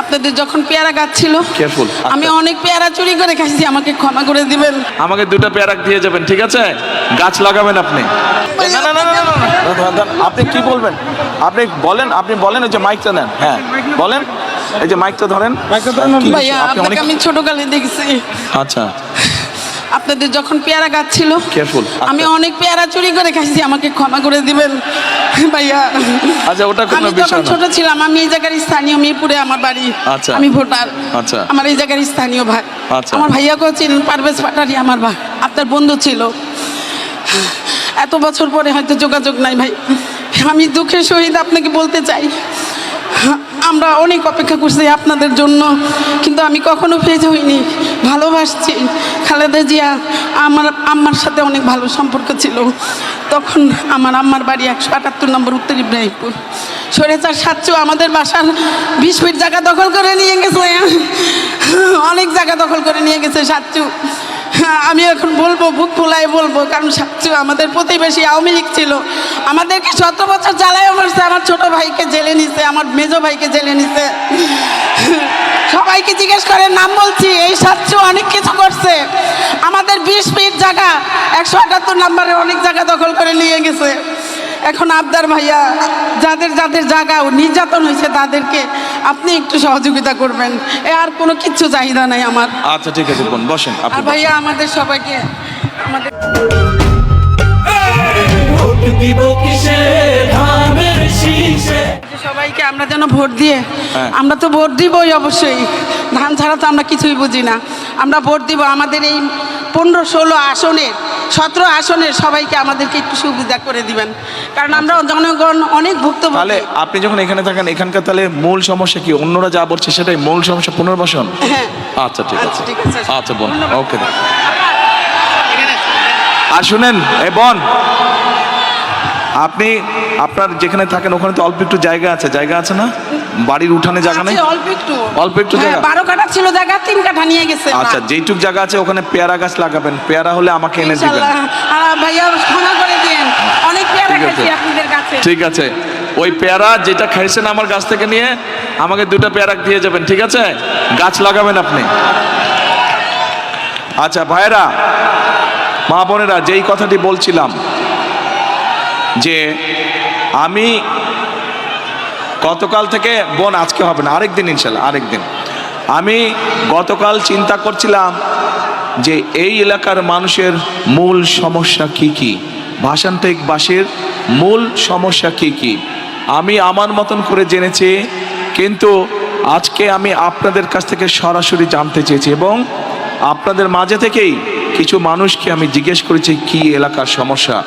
আপনাদের যখন পেয়ারা গাছ ছিল, কেয়ারফুল, আমি অনেক পেয়ারা চুরি করে খাইছি, আমাকে ক্ষমা করে দিবেন। আমাকে দুটো পেয়ারা দিয়ে যাবেন, ঠিক আছে? গাছ লাগাবেন আপনি। না না না না না, না, আপনি কি বলবেন? আপনি বলেন, ওই যে মাইকটা নেন। হ্যাঁ বলেন, এই যে মাইকটা ধরেন। কি? ভাইয়া আপনি আপনাকে আমি ছোটকালে দেখছি, আচ্ছা আপনাদের যখন পেয়ারা গাছ ছিল, কেয়ারফুল, আমি অনেক পেয়ারা চুরি করে খাইছি, আমাকে ক্ষমা করে দিবেন ভাইয়া। আচ্ছা ওটা কোনো আমি বিষয় যখন না। ছোট ছিলাম, আমি এই জায়গার স্থানীয়, মিরপুরে আমার বাড়ি। আচ্ছা। আমি ভোটার। আচ্ছা। আমার এই জায়গার স্থানীয় ভাই। আচ্ছা। আমার ভাইয়াকেও চিনেন, পারভেজ পাটারি আমার ভাই, আপনার বন্ধু ছিল। এত বছর পরে হয়তো যোগাযোগ নাই ভাই। আমি দুঃখের সহিত আপনাকে বলতে চাই, আমরা অনেক অপেক্ষা করছি আপনাদের জন্য, কিন্তু আমি কখনো ফেজ হইনি, ভালোবাসছি। খালেদা জিয়া আমার আম্মার সাথে অনেক ভালো সম্পর্ক ছিল। তখন আমার আম্মার বাড়ি 178 নম্বর উত্তর ইব্রাহিমপুর। স্বৈরাচার সাচ্চু আমাদের বাসার 20 ফিট জায়গা দখল করে নিয়ে গেছে, অনেক জায়গা দখল করে নিয়ে গেছে সাচ্চু। আমি এখন বলবো, বুক ফুলাই বলবো, কারণ সাচ্চু আমাদের প্রতিবেশী, আওয়ামী লীগ ছিল, আমাদেরকে 17 বছর জ্বালায় বসছে। আমার ছোট ভাইকে জেলে নিছে, আমার মেজো ভাইকে জেলে নিছে। সবাইকে জিজ্ঞেস করে, নাম বলছি, এই সাচ্চু অনেক কিছু করছে। আমাদের 20 ফিট জায়গা 178 নম্বরে অনেক জায়গা দখল করে নিয়ে গেছে। এখন আবদার ভাইয়া, যাদের যাদের জায়গা নির্যাতন হয়েছে তাদেরকে আপনি একটু সহযোগিতা করবেন, এ আর কোনো কিচ্ছু চাহিদা নাই আমার। আচ্ছা ঠিক আছে বোন, বসেন আর আপনি। ভাইয়া আমাদের সবাইকে, আমাদের ভোট দিব কিসে ধানের শীষে। সবাইকে আমরা যেন ভোট দিয়ে, হ্যাঁ। আমরা তো ভোট দিবই অবশ্যই, ধান ছাড়া তো আমরা কিছুই বুঝি না। আমরা ভোট দিব আমাদের এই 15-16 আসনের, 17 আসনের সবাইকে আমাদেরকে একটু সুবিধা করে দিবেন, কারণ আমরা জনগণ অনেক ভুক্তভোগী। তাহলে আপনি যখন এখানে থাকেন, এখানকার তাহলে মূল সমস্যা কি? অন্যরা যা বলছে সেটাই মূল সমস্যা, পুনর্বাসন? হ্যাঁ আচ্ছা ঠিক আছে, আচ্ছা, ঠিক আছে। আচ্ছা বোন, ধন্যবাদ। ওকে। আর শুনেন, এ বোন, আপনি আপনার যেখানে থাকেন ওখানে তো অল্প একটু জায়গা আছে না? বাড়ির উঠানে জায়গা নেই? আছে, অল্প একটু জায়গা? 12 কাঠা ছিল জায়গা, 3 কাঠা নিয়ে গেছে। আচ্ছা, যেইটুক জায়গা আছে ওখানে পেয়ারা গাছ লাগাবেন, পেয়ারা হলে আমাকে এনে দিবেন। ইনশাআল্লাহ। আর ভাইয়া ক্ষমা করে দিন, অনেক পেয়ারা ঠিক আছে। খাইছি আপনাদের কাছে। ঠিক আছে, ওই পেয়ারা যেটা খাইছেন আমার গাছ থেকে নিয়ে আমাকে 2টা পেয়ারা দিয়ে যাবেন, ঠিক আছে? গাছ লাগাবেন আপনি। আচ্ছা ভাইরা, মা বোনেরা, যেই কথাটি বলছিলাম যে আমি গতকাল থেকে, বোন আজকে হবে না, আরেকদিন ইনশাল্লাহ, আরেকদিন। আমি গতকাল চিন্তা করছিলাম যে এই এলাকার মানুষের মূল সমস্যা কি কি, ভাষান্তিকবাসীর মূল সমস্যা কি কি আমি আমার মতন করে জেনেছি, কিন্তু আজকে আমি আপনাদের কাছ থেকে সরাসরি জানতে চেয়েছি এবং আপনাদের মাঝে থেকেই কিছু মানুষকে আমি জিজ্ঞেস করেছি কি এলাকার সমস্যা।